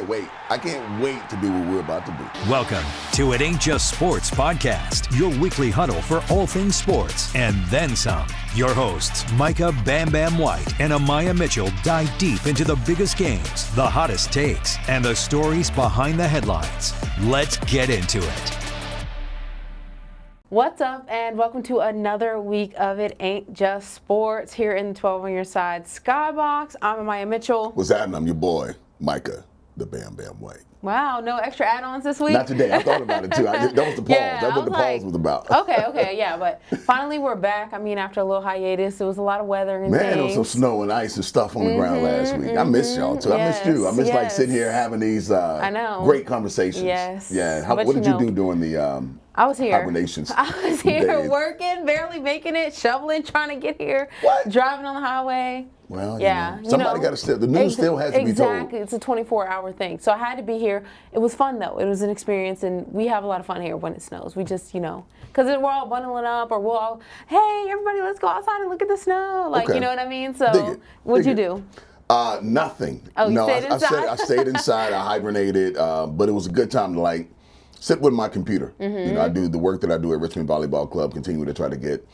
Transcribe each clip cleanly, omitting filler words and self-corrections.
can't wait. I can't wait to do what we're about to do. Welcome to It Ain't Just Sports Podcast, your weekly huddle for all things sports and then some. Your hosts, Micah Bam-Bamm White and Amaya Mitchell, dive deep into the biggest games, the hottest takes, and the stories behind the headlines. Let's get into it. What's up, and welcome to another week of It Ain't Just Sports here in the 12 on Your Side Skybox. I'm Amaya Mitchell. What's happening? I'm your boy, Micah, the Bam-Bamm White. Wow, no extra add-ons this week? Not today. I thought about it, too. That was the pause. Yeah, That's what the pause was about. Okay, yeah. But finally, we're back. I mean, after a little hiatus, there was a lot of weather and things. Man, there was some snow and ice and stuff on the ground last week. I missed y'all, too. Yes, I missed you. I missed, like, sitting here having these great conversations. Yes. Yeah. What did you do during the I was here. hibernations? I was here days? Working, barely making it, shoveling, trying to get here. What? Driving on the highway. Well, yeah, somebody got to still. The news still has to be told. Exactly, it's a 24-hour thing. So I had to be here. It was fun though. It was an experience, and we have a lot of fun here when it snows. We just, because we're all bundling up, or we'll all, hey, everybody, let's go outside and look at the snow. Like, you know what I mean? So, what'd you do? Nothing. Oh, you stayed inside? I stayed inside. I hibernated, but it was a good time to sit with my computer. I do the work that I do at Richmond Volleyball Club, continue to try to get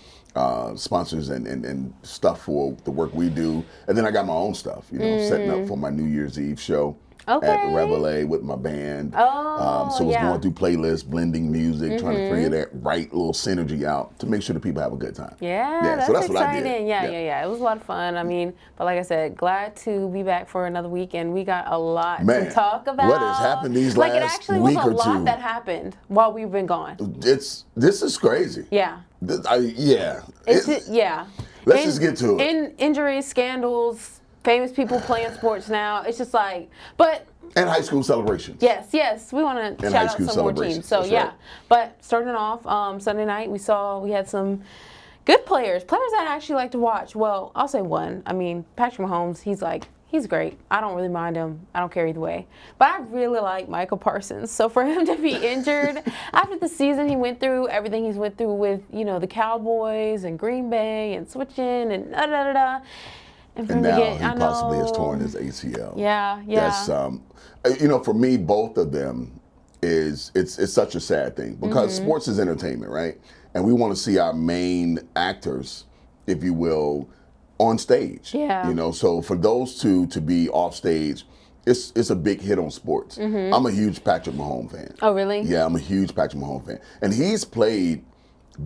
sponsors and stuff for the work we do. And then I got my own stuff, setting up for my New Year's Eve show at Reveille with my band. So it's going through playlists, blending music, trying to figure that right little synergy out to make sure the people have a good time. Yeah, that's so that's exciting. What I did. Yeah. It was a lot of fun. I mean, but like I said, glad to be back for another week, and we got a lot to talk about. What has happened these last week or two? It actually was a lot that happened while we've been gone. This is crazy. Yeah. Let's just get to it. Injuries, scandals, famous people playing sports now. It's just and high school celebrations. Yes. We want to shout out some more teams. So right. But starting off Sunday night, we had some good players that I actually like to watch. Well, I'll say one. I mean, Patrick Mahomes. He's great. I don't really mind him. I don't care either way. But I really like Michael Parsons. So for him to be injured after the season he went through, everything he's went through with, the Cowboys and Green Bay and switching and da-da-da-da. And now he possibly has torn his ACL. Yeah. That's, for me, both of them it's such a sad thing because sports is entertainment, right? And we want to see our main actors, if you will, on stage. Yeah. So for those two to be off stage, it's a big hit on sports. I'm a huge Patrick Mahomes fan. Oh, really? Yeah, I'm a huge Patrick Mahomes fan. And he's played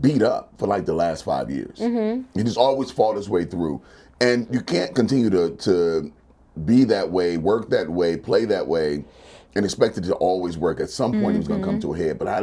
beat up for the last 5 years. He just always fought his way through. And you can't continue to be that way, work that way, play that way, and expect it to always work. At some point, it was going to come to a head. But I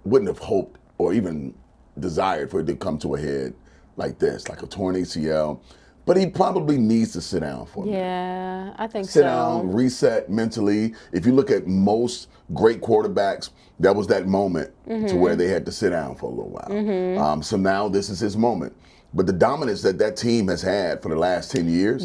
wouldn't have hoped or even desired for it to come to a head like this, like a torn ACL. But he probably needs to sit down for a minute. Yeah, I think so. Sit down, reset mentally. If you look at most great quarterbacks, that was that moment to where they had to sit down for a little while. So now this is his moment. But the dominance that team has had for the last 10 years,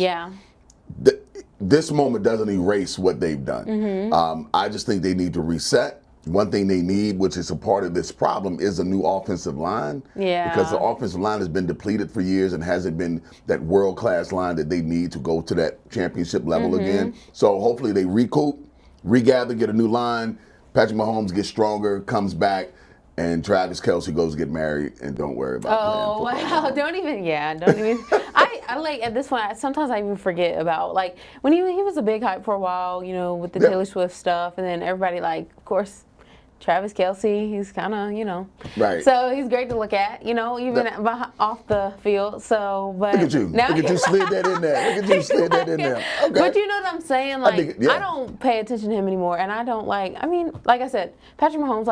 this moment doesn't erase what they've done. I just think they need to reset. One thing they need, which is a part of this problem, is a new offensive line. Yeah. Because the offensive line has been depleted for years and hasn't been that world-class line that they need to go to that championship level again. So hopefully they recoup, regather, get a new line. Patrick Mahomes gets stronger, comes back, and Travis Kelce goes to get married, and don't worry about playing football. Wow, don't even. I like, at this point, sometimes I even forget about, when he was a big hype for a while, with the Taylor Swift stuff, and then everybody, of course, Travis Kelce, he's kind of, Right. So he's great to look at, even off the field. So, but look at you. Look at you slid that in there. Okay. But you know what I'm saying? I don't pay attention to him anymore, and I don't like I said, Patrick Mahomes,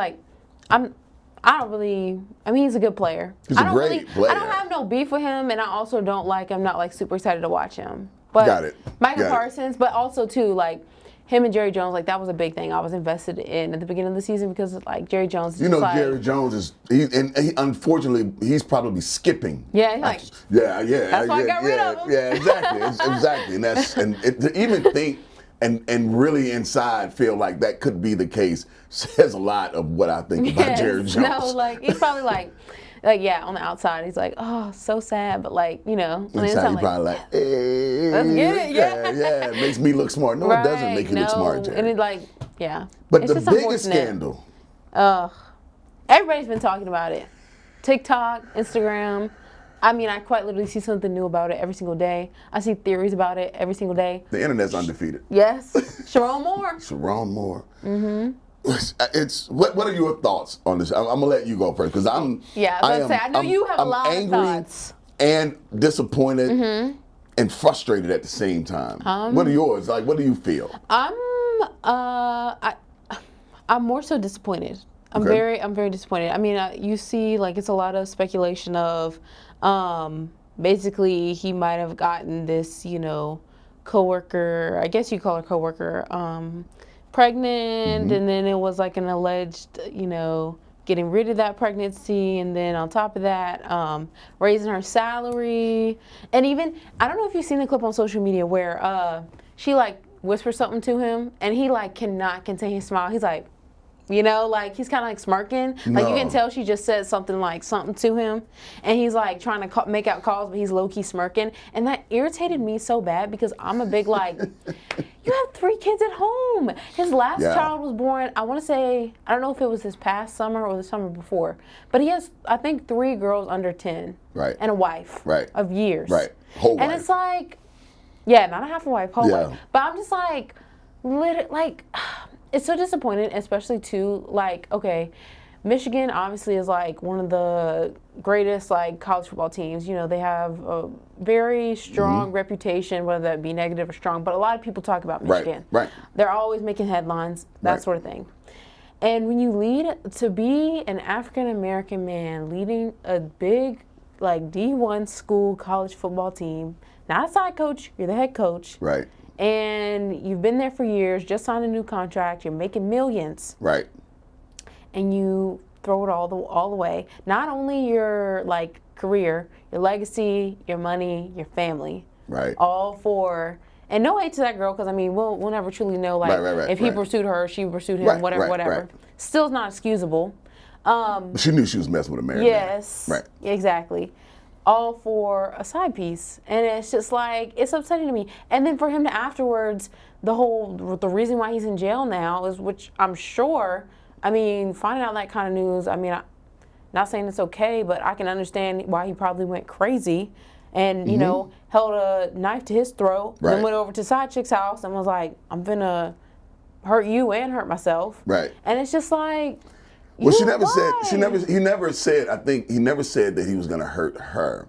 he's a good player. He's a great player. I don't have no beef with him, and I also I'm not super excited to watch him. But Got it. Michael Parsons, but also too, him and Jerry Jones, that was a big thing I was invested in at the beginning of the season because Jerry Jones is Jerry Jones is unfortunately he's probably skipping. Yeah, that's why I got rid of him. Yeah, exactly. And to even think and really inside feel like that could be the case says a lot of what I think about Jerry Jones. No, he's probably Like, yeah, on the outside, he's like, oh, so sad, but like, on the Inside, inside, you probably like, hey, let's get it, yeah, it makes me look smart. No, it doesn't make you look smart, Jerry. And it like, yeah. But it's the just biggest unfortunate. scandal. Everybody's been talking about it. TikTok, Instagram. I mean, I quite literally see something new about it every single day. I see theories about it every single day. The internet's undefeated. Yes. Sherrone Moore. Sherrone Moore. It's what are your thoughts on this? I'm gonna let you go first because I'm. Yeah, I was gonna say I know you have a lot of thoughts. And disappointed and frustrated at the same time. What are yours? Like, what do you feel? I'm more so disappointed. I'm very disappointed. I mean, you see, like, it's a lot of speculation of, basically he might have gotten this, coworker. I guess you call her coworker, pregnant, and then it was like an alleged, getting rid of that pregnancy, and then on top of that, raising her salary, and even I don't know if you've seen the clip on social media where she like whispers something to him, and he like cannot contain his smile. He's like. Like he's kind of like smirking. Like you can tell she just said something to him, and he's like trying to make out calls, but he's low key smirking, and that irritated me so bad because I'm a big like, you have 3 kids at home. His last child was born. I want to say I don't know if it was this past summer or the summer before, but he has I think 3 girls under 10, and a wife, of years, whole and wife. It's like, not a half a wife, whole wife, but I'm just like, it's so disappointing, especially too, like, okay, Michigan obviously is like one of the greatest like college football teams. They have a very strong reputation, whether that be negative or strong, but a lot of people talk about Michigan. Right. They're always making headlines, that sort of thing. And when you to be an African-American man leading a big like D1 school college football team, not a side coach, you're the head coach. Right. And you've been there for years, just signed a new contract, you're making millions. Right. And you throw it all away. Not only your like career, your legacy, your money, your family. Right. All for, and no hate to that girl, because I mean, we'll never truly know like if he pursued her, she pursued him, whatever. Right. Still is not excusable. She knew she was messing with a married yes. man. Right. Exactly. All for a side piece, and it's just like, it's upsetting to me. And then for him to afterwards, the reason why he's in jail now is, which I'm sure, I mean, finding out that kind of news, I mean, not saying it's okay, but I can understand why he probably went crazy and, held a knife to his throat, then went over to side chick's house and was like, I'm gonna hurt you and hurt myself. Right. And it's just like, well, he never said, I think he never said that he was going to hurt her.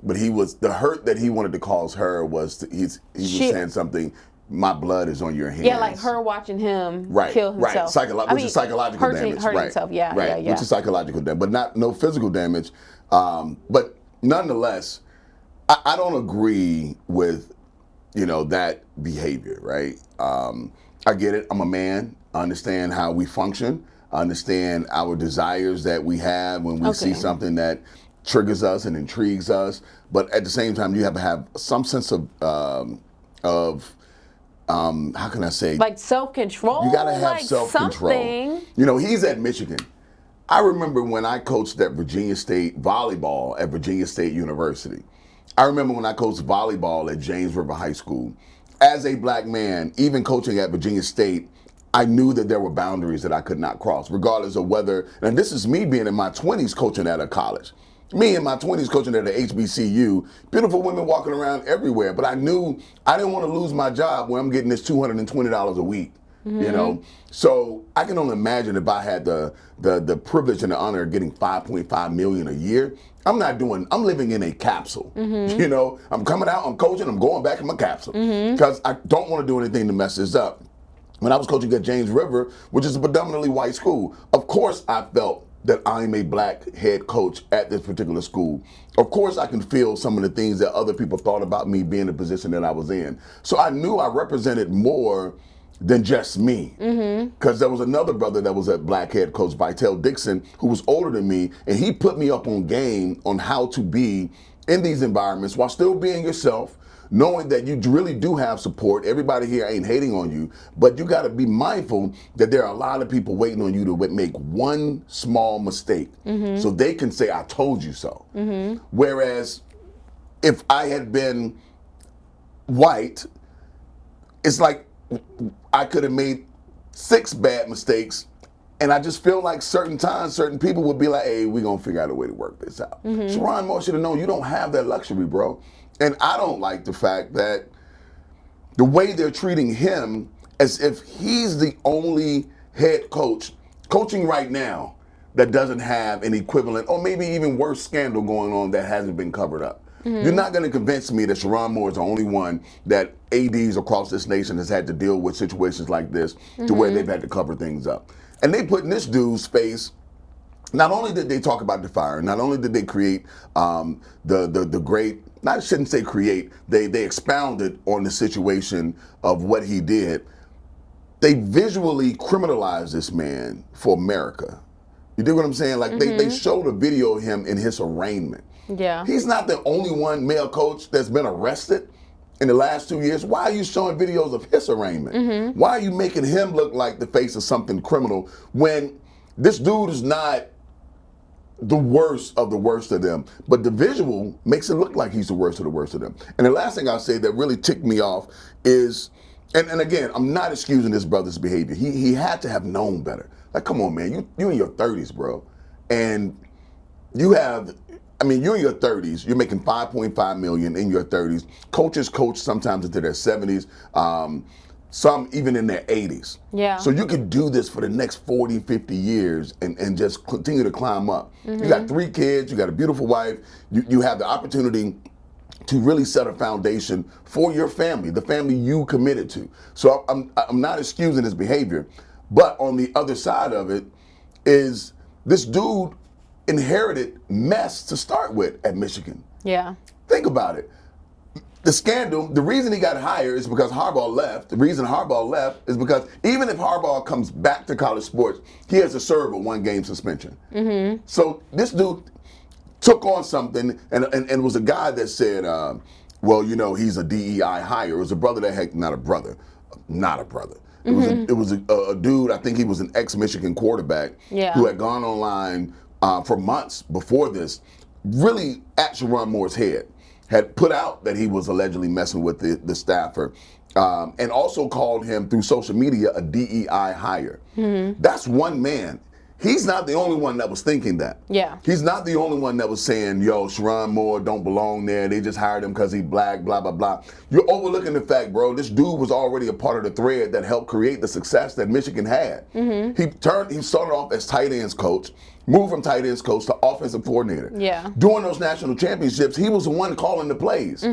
But the hurt that he wanted to cause her was, he was saying something, my blood is on your hands. Yeah, like her watching him kill himself. Right, which is psychological damage. Hurting himself, yeah. Which is psychological damage, but no physical damage. But nonetheless, I don't agree with, that behavior, right? I get it. I'm a man. I understand how we function. I understand our desires that we have when we see something that triggers us and intrigues us. But at the same time, you have to have some sense of how can I say? Like self-control. You got to have like self-control. Something. He's at Michigan. I remember when I coached at Virginia State volleyball at Virginia State University. I remember when I coached volleyball at James River High School. As a black man, even coaching at Virginia State, I knew that there were boundaries that I could not cross, regardless of whether, and this is me being in my 20s coaching at a college. Me in my 20s coaching at a HBCU, beautiful women walking around everywhere, but I knew I didn't want to lose my job where I'm getting this $220 a week, So I can only imagine if I had the privilege and the honor of getting $5.5 million a year. I'm living in a capsule. I'm coming out, I'm coaching, I'm going back in my capsule because I don't want to do anything to mess this up. When I was coaching at James River, which is a predominantly white school, of course I felt that I'm a black head coach at this particular school. Of course I can feel some of the things that other people thought about me being in the position that I was in. So I knew I represented more than just me. Because there was another brother that was a black head coach, Vitel Dixon, who was older than me, and he put me up on game on how to be in these environments while still being yourself, knowing that you really do have support. Everybody here ain't hating on you, but you got to be mindful that there are a lot of people waiting on you to make one small mistake so they can say, I told you so. Whereas if I had been white, it's like I could have made 6 bad mistakes, and I just feel like certain times, certain people would be like, hey, we're going to figure out a way to work this out. Sherrone Moore should have known you don't have that luxury, bro. And I don't like the fact that the way they're treating him as if he's the only head coach coaching right now that doesn't have an equivalent or maybe even worse scandal going on that hasn't been covered up. You're not going to convince me that Sherrone Moore is the only one that ADs across this nation has had to deal with situations like this to where they've had to cover things up. And they put in this dude's face, not only did they talk about the fire, not only did they create the great, I shouldn't say create, they expounded on the situation of what he did. They visually criminalized this man for America. You dig what I'm saying? Like they showed a video of him in his arraignment. Yeah. He's not the only one male coach that's been arrested in the last 2 years. Why are you showing videos of his arraignment? Why are you making him look like the face of something criminal when this dude is not the worst of them, but the visual makes it look like he's the worst of them. And the last thing I'll say that really ticked me off is, and again, I'm not excusing this brother's behavior. He had to have known better. Like, come on, man, you in your 30s, bro, and you're in your 30s. You're making $5.5 million in your 30s. Coaches coach sometimes into their 70s. Some even in their 80s. Yeah. So you could do this for the next 40, 50 years and just continue to climb up. You got 3 kids. You got a beautiful wife. You have the opportunity to really set a foundation for your family, the family you committed to. So I'm not excusing his behavior, but on the other side of it is this dude inherited mess to start with at Michigan. Yeah. Think about it. The scandal, the reason he got hired is because Harbaugh left. The reason Harbaugh left is because even if Harbaugh comes back to college sports, he has to serve a 1-game suspension. So this dude took on something, and it was a guy that said, well, he's a DEI hire. It was a brother that had, not a brother. It was a dude, I think he was an ex-Michigan quarterback who had gone online for months before this, really at Sherrone Moore's head, had put out that he was allegedly messing with the staffer, and also called him through social media a DEI hire. That's one man. He's not the only one that was thinking that. Yeah. He's not the only one that was saying, yo, Sherrone Moore don't belong there. They just hired him because he's black, blah, blah, blah. You're overlooking the fact, bro, this dude was already a part of the thread that helped create the success that Michigan had. He started off as tight ends coach, moved from tight ends coach to offensive coordinator. Yeah. During those national championships, he was the one calling the plays.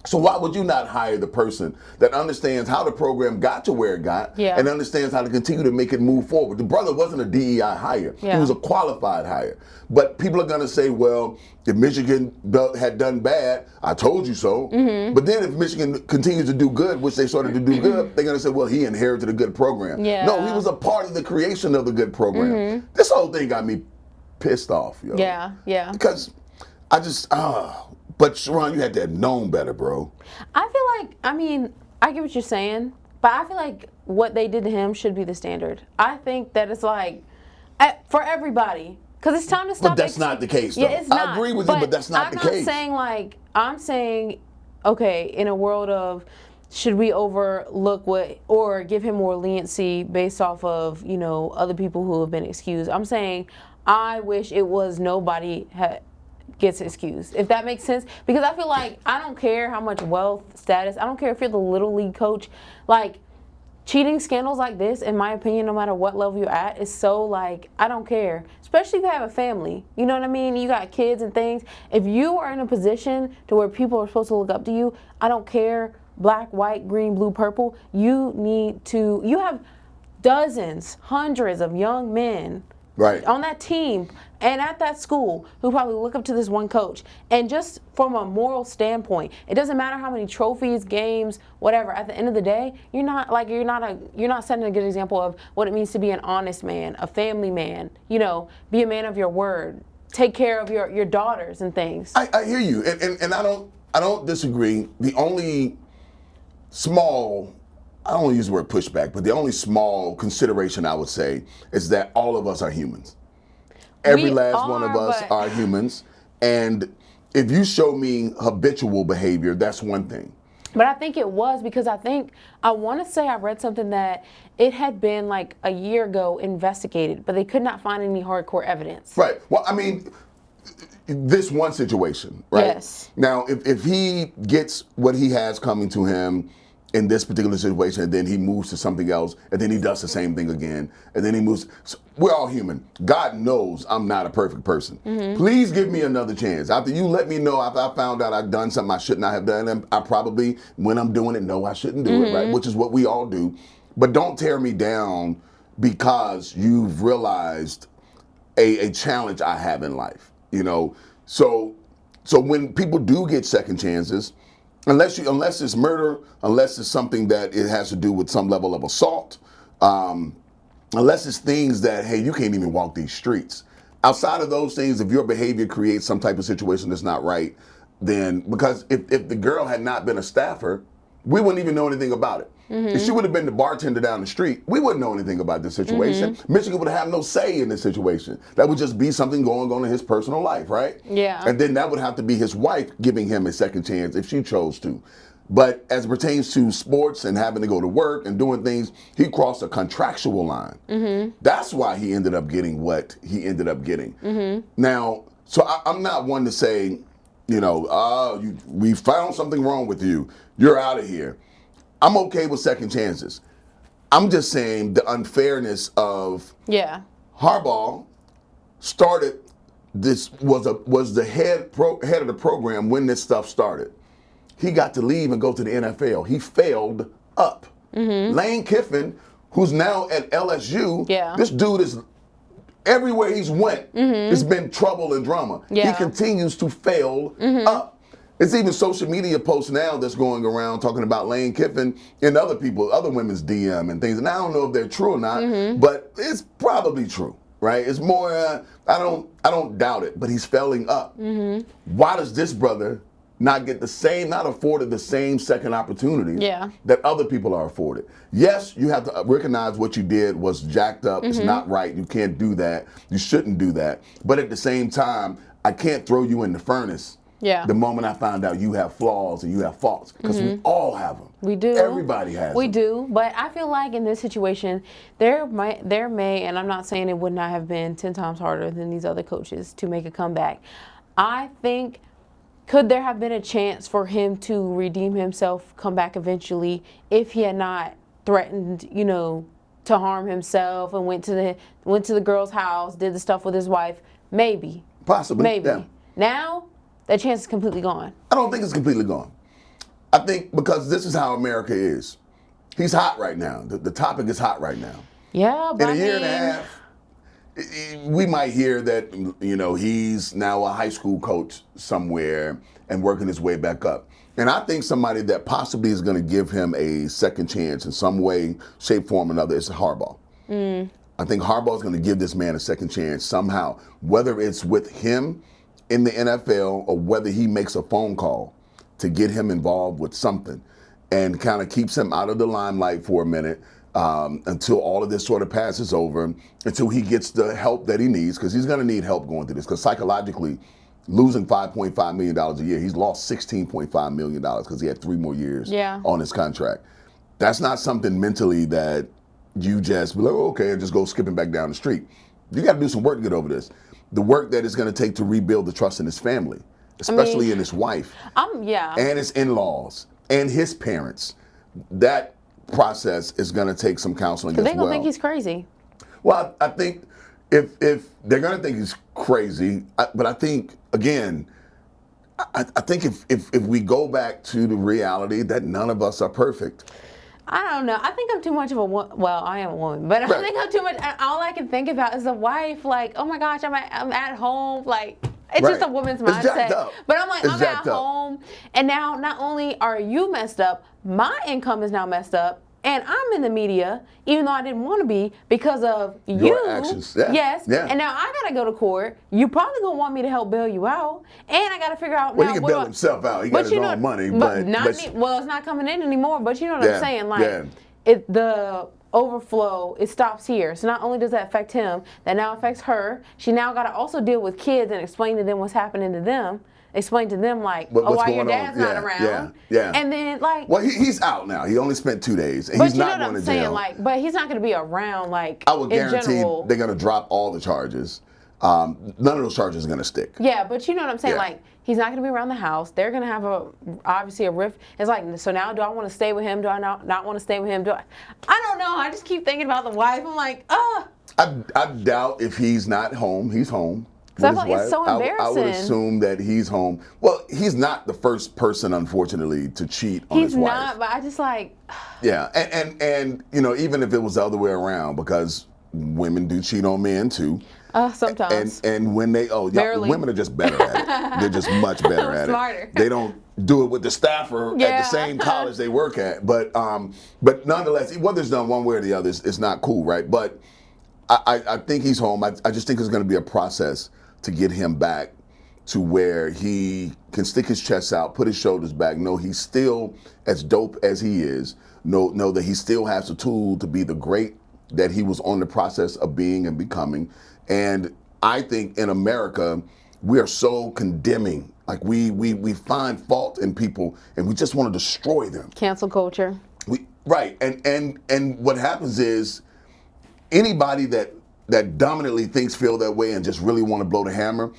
So why would you not hire the person that understands how the program got to where it got and understands how to continue to make it move forward? The brother wasn't a DEI hire. He was a qualified hire. But people are going to say, well, if Michigan had done bad, I told you so. But then if Michigan continues to do good, which they started to do good, they're going to say, well, he inherited a good program. No, he was a part of the creation of the good program. This whole thing got me pissed off, yo. Yeah. Because I just, but Sherrone, you had to have known better, bro. I feel like, I get what you're saying, but I feel like what they did to him should be the standard. I think that it's like, for everybody, because it's time to stop. But that's not the case, though. Yeah, it's not. I agree with you, but that's not the case. I'm saying, okay, in a world of, should we overlook or give him more leniency based off of, other people who have been excused? I'm saying, I wish it was nobody gets excused, if that makes sense. Because I feel like, I don't care how much wealth, status, I don't care if you're the little league coach, like, cheating scandals like this, in my opinion, no matter what level you're at, is so like, I don't care. Especially if you have a family, you know what I mean? You got kids and things. If you are in a position to where people are supposed to look up to you, I don't care, black, white, green, blue, purple, you have dozens, hundreds of young men on that team and at that school who probably look up to this one coach. And just from a moral standpoint, it doesn't matter how many trophies, games, whatever. At the end of the day, you're not setting a good example of what it means to be an honest man, a family man. Be a man of your word. Take care of your daughters and things. I hear you, and I I don't disagree. The only small, I don't want to use the word pushback, but the only small consideration I would say is that all of us are humans. Every last one of us are humans. And if you show me habitual behavior, that's one thing. But I think it was because I want to say I read something that it had been like a year ago investigated, but they could not find any hardcore evidence. Right. Well, I mean, this one situation, right? Yes. Now, if he gets what he has coming to him in this particular situation, and then he moves to something else, and then he does the same thing again, and then he moves. So we're all human. God knows I'm not a perfect person. Please give me another chance. After you let me know, after I found out I've done something I should not have done, and I probably, when I'm doing it, know I shouldn't do it, right? Which is what we all do. But don't tear me down because you've realized a challenge I have in life, you know? So when people do get second chances, unless it's murder, unless it's something that it has to do with some level of assault, unless it's things that, hey, you can't even walk these streets. Outside of those things, if your behavior creates some type of situation that's not right, then, because if the girl had not been a staffer, we wouldn't even know anything about it. If she would have been the bartender down the street, we wouldn't know anything about this situation. Michigan would have no say in this situation. That would just be something going on in his personal life, right? Yeah. And then that would have to be his wife giving him a second chance if she chose to. But as it pertains to sports and having to go to work and doing things, he crossed a contractual line. That's why he ended up getting what he ended up getting. Now, so I'm not one to say, you know, we found something wrong with you. You're out of here. I'm okay with second chances. I'm just saying the unfairness of Harbaugh started this, was the head of the program when this stuff started. He got to leave and go to the NFL. He failed up. Lane Kiffin, who's now at LSU, this dude is everywhere he's went. It's been trouble and drama. He continues to fail up. It's even social media posts now that's going around talking about Lane Kiffin and other people, other women's DM and things. And I don't know if they're true or not, but it's probably true, right? It's more, I don't doubt it, but he's failing up. Why does this brother not get not afforded the same second opportunity that other people are afforded? Yes, you have to recognize what you did was jacked up. It's not right. You can't do that. You shouldn't do that. But at the same time, I can't throw you in the furnace the moment I find out you have flaws and you have faults, because we all have them. We do. Everybody has them. We do. But I feel like in this situation, there may, and I'm not saying it would not have been 10 times harder than these other coaches to make a comeback. I think, could there have been a chance for him to redeem himself, come back eventually, if he had not threatened, you know, to harm himself and went to the girl's house, did the stuff with his wife? Maybe. Possibly. Maybe. Yeah. Now, that chance is completely gone. I don't think it's completely gone. I think because this is how America is. He's hot right now. The topic is hot right now. Yeah, but in a year and a half, we might hear that, you know, he's now a high school coach somewhere and working his way back up. And I think somebody that possibly is going to give him a second chance in some way, shape, form, or another is Harbaugh. I think Harbaugh is going to give this man a second chance somehow, whether it's with him in the NFL or whether he makes a phone call to get him involved with something and kind of keeps him out of the limelight for a minute until all of this sort of passes over, until he gets the help that he needs, because he's going to need help going through this, because psychologically, losing $5.5 million a year, he's lost $16.5 million because he had 3 more years on his contract. That's not something mentally that you just be like, oh, okay, and just go skipping back down the street. You got to do some work to get over this. The work that it's going to take to rebuild the trust in his family, especially in his wife, and his in-laws, and his parents. That process is going to take some counseling as well. They're going to think he's crazy. Well, I think if they're going to think he's crazy, but I think, again, I think if we go back to the reality that none of us are perfect. I don't know. I think I'm too much of a woman. Well, I am a woman, but I think I'm too much. All I can think about is the wife. Like, oh my gosh, I'm at home. Like, it's just a woman's mindset. But I'm like, I'm at home, and now not only are you messed up, my income is now messed up, And I'm in the media, even though I didn't want to be, because of Your actions. Yeah. Yes. Yeah. And now I got to go to court. You probably going to want me to help bail you out. And I got to figure out Well, now. he can bail himself out. He got his own money. Well, it's not coming in anymore. But you know what I'm saying? Like, the overflow, it stops here. So not only does that affect him, that now affects her. She now got to also deal with kids and explain to them what's happening to them. Explain to them, like, why your dad's not around. Yeah. And then, like... Well, he's out now. He only spent 2 days. And but he's you know not what going I'm to saying? jail. Like, but he's not going to be around, like, I would guarantee general. they're going to drop all the charges. None of those charges are going to stick. Yeah, but you know what I'm saying? Yeah. Like, he's not going to be around the house. They're going to have obviously a rift. It's like, so now do I want to stay with him? Do I not want to stay with him? I don't know. I just keep thinking about the wife. I'm like, I doubt if he's not home, he's home. So it's so embarrassing. I would assume that he's home. Well, he's not the first person, unfortunately, to cheat on his wife. He's not, but I just like... Yeah, and you know, even if it was the other way around, because women do cheat on men too. Sometimes. And when they, women are just better at it. They're just much better at Smarter. it. They don't do it with the staffer at the same college they work at. But nonetheless, whether it's done one way or the other, it's not cool, right? But I think he's home. I just think it's going to be a process to get him back to where he can stick his chest out, put his shoulders back, know he's still as dope as he is, know that he still has the tool to be the great that he was on the process of being and becoming. And I think in America, we are so condemning. Like we find fault in people and we just want to destroy them. Cancel culture. Right. And what happens is anybody that dominantly feel that way and just really want to blow the hammer,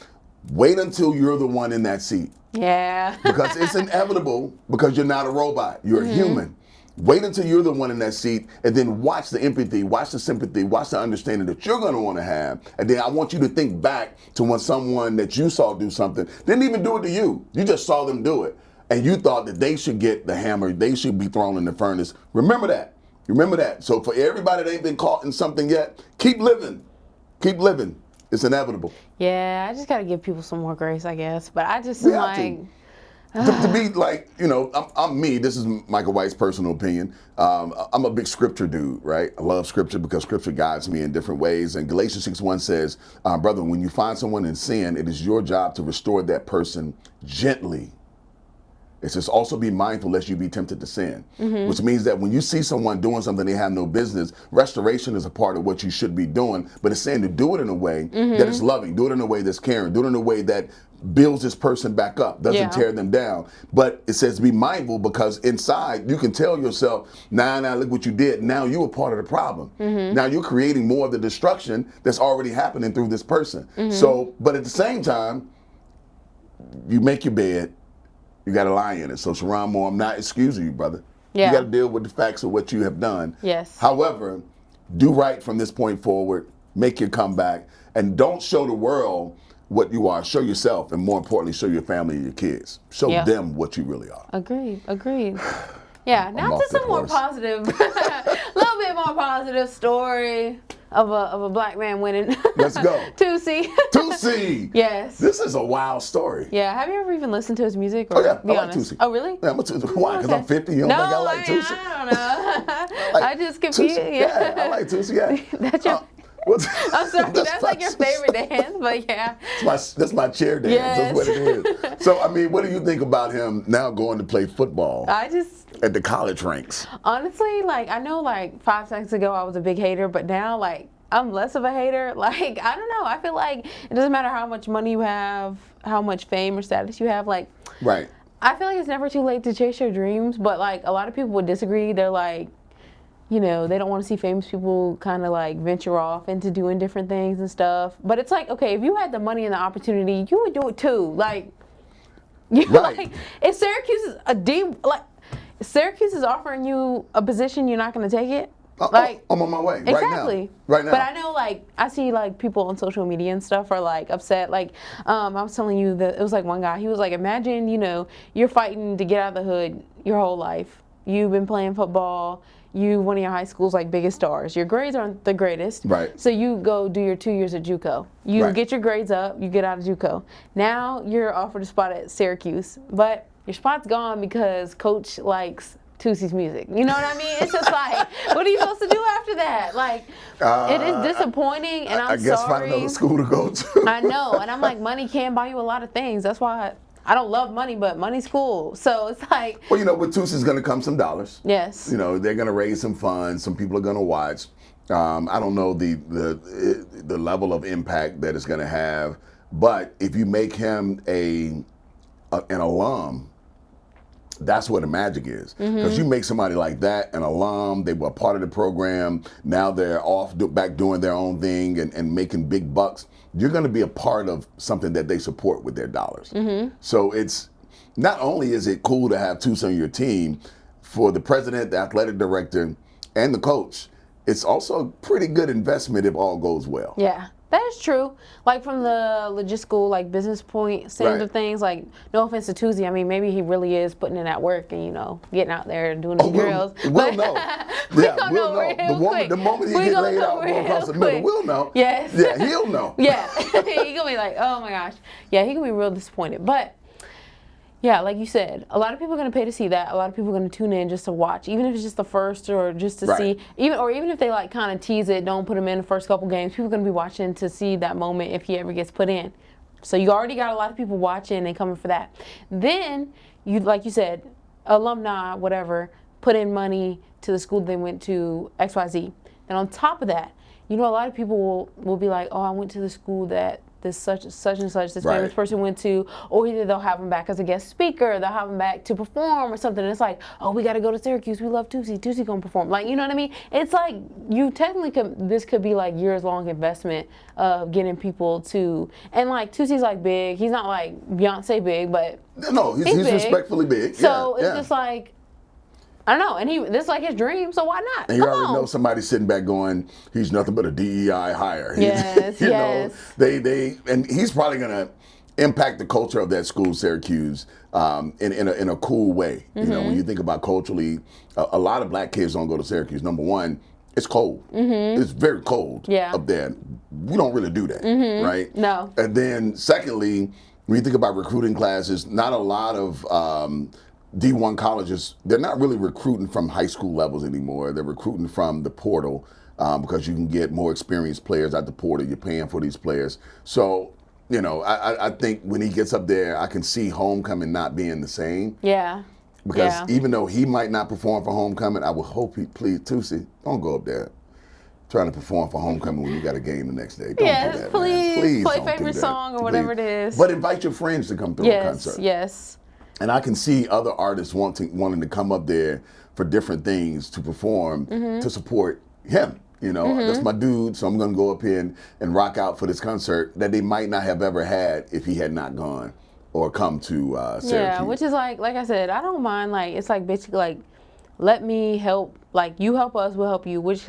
wait until you're the one in that seat. Yeah. Because it's inevitable, because you're not a robot. You're a human. Wait until you're the one in that seat and then watch the empathy, watch the sympathy, watch the understanding that you're going to want to have. And then I want you to think back to when someone that you saw do something didn't even do it to you. You just saw them do it. And you thought that they should get the hammer, they should be thrown in the furnace. Remember that. Remember that. So for everybody that ain't been caught in something yet, keep living. Keep living. It's inevitable. Yeah, I just got to give people some more grace, I guess. But I just We am have like... To be like, you know, I'm me. This is Michael White's personal opinion. I'm a big scripture dude, right? I love scripture because scripture guides me in different ways. And Galatians 6:1 says, brother, when you find someone in sin, it is your job to restore that person gently. It says also be mindful lest you be tempted to sin, which means that when you see someone doing something they have no business, restoration is a part of what you should be doing. But it's saying to do it in a way that is loving, do it in a way that's caring, do it in a way that builds this person back up, doesn't tear them down. But it says be mindful because inside you can tell yourself, nah, look what you did. Now you are part of the problem. Now you're creating more of the destruction that's already happening through this person. So, but at the same time, you make your bed, you got to lie in it. So Sherrone Moore, I'm not excusing you, brother. Yeah. You got to deal with the facts of what you have done. Yes. However, do right from this point forward, make your comeback, and don't show the world what you are. Show yourself, and more importantly, show your family and your kids. Show them what you really are. Agreed. Yeah, now to some more positive, a little bit more positive story of a black man winning. Let's go. 2C. 2C. Yes. This is a wild story. Yeah. Have you ever even listened to his music? Oh, yeah. Be I honest? like 2C. Oh, really? Yeah, I'm a 2C. Why? Because I'm 50? You don't think I like 2C? I don't know. I just confused. Yeah, I like 2C. Yeah. That's your... I'm sorry, that's like your favorite dance, but yeah. That's my chair dance. Yes. That's what it is. So, I mean, what do you think about him now going to play football at the college ranks? Honestly, like, I know, like, 5 seconds ago I was a big hater, but now, like, I'm less of a hater. Like, I don't know. I feel like it doesn't matter how much money you have, how much fame or status you have. Like, right. I feel like it's never too late to chase your dreams, but, like, a lot of people would disagree. They're like, you know, they don't want to see famous people kind of like venture off into doing different things and stuff. But it's like, okay, if you had the money and the opportunity, you would do it too. Like, like if Syracuse is offering you a position, you're not going to take it. Like, I'm on my way. Exactly. Right now. But I know, like, I see like people on social media and stuff are like upset. Like, I was telling you that it was like one guy. He was like, imagine, you know, you're fighting to get out of the hood your whole life. You've been playing football. You one of your high school's like biggest stars. Your grades aren't the greatest. Right. So you go do your 2 years at JUCO. You get your grades up. You get out of JUCO. Now you're offered a spot at Syracuse, but your spot's gone because coach likes Tusi's music. You know what I mean? It's just like, what are you supposed to do after that? Like, it is disappointing, and I'm sorry. I guess find another school to go to. I know, and I'm like, money can buy you a lot of things. That's why I don't love money, but money's cool. So it's like. Well, with Tusi's going to come some dollars. Yes. They're going to raise some funds. Some people are going to watch. I don't know the level of impact that it's going to have, but if you make him an alum, that's where the magic is. Because you make somebody like that an alum, they were a part of the program, now they're back doing their own thing and making big bucks. You're going to be a part of something that they support with their dollars. So it's not only is it cool to have Tusi on your team, for the president, the athletic director, and the coach, it's also a pretty good investment if all goes well. Yeah. That is true. Like from the logistical, like business point stands of things, like no offense to Tusi, I mean maybe he really is putting in that work and getting out there and doing the drills. We'll know. We'll know. The moment he gets laid out going across the middle, we'll know. Yes. Yeah, he'll know. Yeah. He gonna be like, oh my gosh. Yeah, he gonna be real disappointed. But yeah, like you said, a lot of people are going to pay to see that. A lot of people are going to tune in just to watch, even if it's just the first or just to see, even if they like kind of tease it, don't put him in the first couple games. People are going to be watching to see that moment if he ever gets put in. So you already got a lot of people watching and coming for that. Then like you said, alumni, whatever, put in money to the school they went to, XYZ. And on top of that, a lot of people will be like, oh, I went to the school that this such and such, this famous person went to, or either they'll have him back as a guest speaker, they'll have him back to perform or something. And it's like, oh, we got to go to Syracuse. We love Tusi. Tusi gonna perform. Like, you know what I mean? It's like you technically this could be like years long investment of getting people to, and like Tusi's like big. He's not like Beyonce big, but no, he's big. Respectfully big. So it's just like. I don't know, and this is like his dream, so why not? And you already know somebody sitting back going, he's nothing but a DEI hire. Yes, yes. And he's probably going to impact the culture of that school, Syracuse, in a cool way. When you think about culturally, a lot of black kids don't go to Syracuse. Number one, it's cold. It's very cold up there. We don't really do that, right? No. And then secondly, when you think about recruiting classes, not a lot of D1 colleges, they're not really recruiting from high school levels anymore. They're recruiting from the portal because you can get more experienced players at the portal. You're paying for these players. So, I think when he gets up there, I can see homecoming not being the same. Yeah. Because even though he might not perform for homecoming, I would hope please, Tusi, don't go up there trying to perform for homecoming when you got a game the next day. Don't do that, please play favorite song or whatever it is. But invite your friends to come through a concert. Yes. And I can see other artists wanting to come up there for different things to perform to support him. That's my dude, so I'm going to go up here and rock out for this concert that they might not have ever had if he had not gone or come to Syracuse. Yeah, which is like I said, I don't mind. Like, it's like basically like, let me help. Like, you help us, we'll help you. Which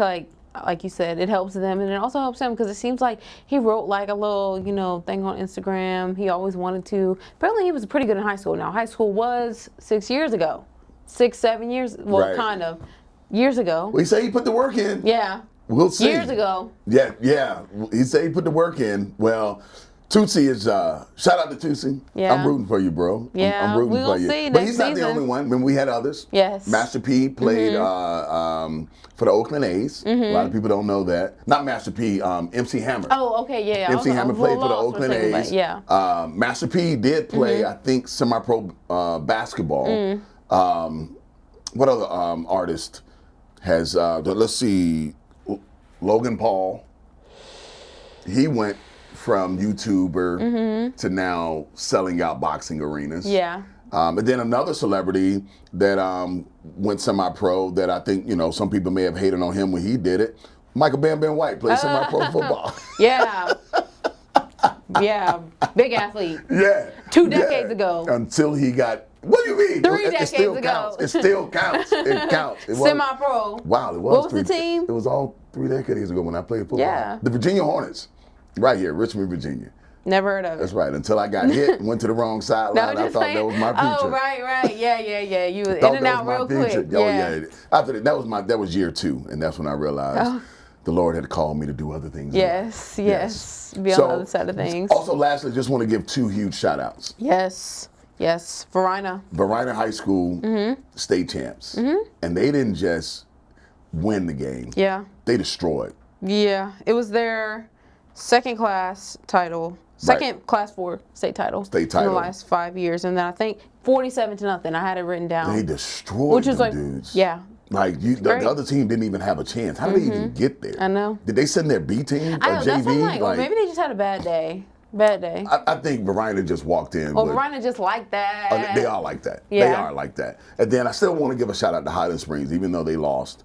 like you said, it helps them and it also helps him because it seems like he wrote like a little, thing on Instagram. He always wanted to. Apparently he was pretty good in high school. Now, high school was 6 years ago. 7 years, kind of, years ago. Well, he said he put the work in. Yeah. We'll see. Years ago. Yeah. He said he put the work in. Well, Tusi is, shout out to Tusi. Yeah. I'm rooting for you, bro. Yeah, I'm rooting for you. See but he's not the only one. When we had others. Yes. Master P played for the Oakland A's. A lot of people don't know that. Not Master P, MC Hammer. Oh, okay, yeah. MC Hammer played for the Oakland A's. Yeah. Master P did play, I think, semi-pro basketball. What other artist has, let's see, Logan Paul. He went from YouTuber to now selling out boxing arenas. Yeah. And then another celebrity that went semi-pro that I think, some people may have hated on him when he did it. Michael Bam-Bam White played semi-pro football. Yeah. Yeah. Big athlete. Yeah. 2 decades ago. Until he got, what do you mean? 3 decades ago. Counts. It still counts. It counts. Semi-pro. Wow, it was. What was the team? It was all 3 decades ago when I played football. Yeah. The Virginia Hornets. Right here, Richmond, Virginia. Never heard of it. That's right. Until I got hit, went to the wrong sideline. I thought that was my future. Oh, right. Yeah. You was in and out real quick. Oh, yeah. After that was year 2, and that's when I realized the Lord had called me to do other things. Yes. Be on the other side of things. Also, lastly, just want to give 2 huge shout-outs. Yes. Yes, Verina. Verina High School state champs. And they didn't just win the game. Yeah. They destroyed. Yeah. It was their second class title. Second class 4 state title. State title. In the last 5 years. And then I think 47-0. I had it written down. They destroyed them dudes. Yeah. Like the other team didn't even have a chance. How did they even get there? I know. Did they send their B team? I know, JV? that's what I'm like. Or maybe they just had a bad day. Bad day. I think Verina just walked in. Or Verina just like that. They are like that. Yeah. They are like that. And then I still want to give a shout out to Highland Springs, even though they lost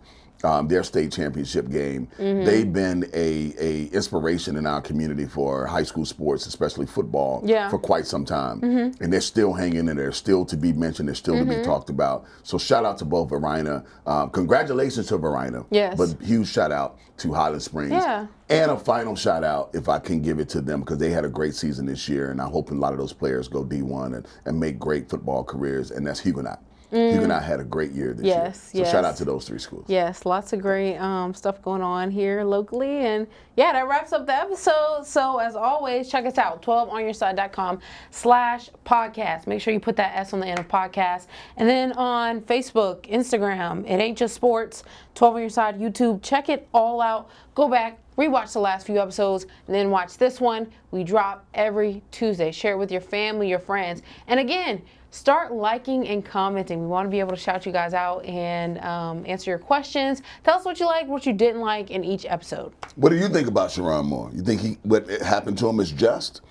their state championship game. They've been a inspiration in our community for high school sports, especially football, for quite some time. And they're still hanging in there, still to be mentioned, they're still to be talked about. So shout out to both Verina. Congratulations to Verina. Yes. But huge shout out to Highland Springs. Yeah. And a final shout out, if I can give it to them, because they had a great season this year, and I hope a lot of those players go D1 and make great football careers, and that's Huguenot. Huguenot had a great year this year. So shout out to those 3 schools. Yes, lots of great stuff going on here locally. And yeah, that wraps up the episode. So as always, check us out, 12onyourside.com/podcast. Make sure you put that S on the end of podcast. And then on Facebook, Instagram, It Ain't Just Sports, 12 on Your Side, YouTube. Check it all out. Go back, rewatch the last few episodes, and then watch this one. We drop every Tuesday. Share it with your family, your friends. And again, start liking and commenting. We want to be able to shout you guys out and answer your questions. Tell us what you liked, what you didn't like in each episode. What do you think about Sherrone Moore? You think what happened to him is just,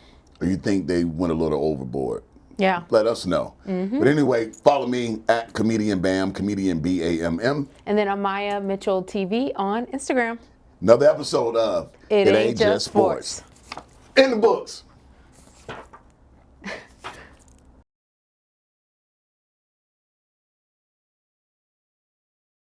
or you think they went a little overboard? Yeah. Let us know. But anyway, follow me at Comedian Bam, Comedian Bamm. And then Amaya Mitchell TV on Instagram. Another episode of It Ain't Just Sports. In the books.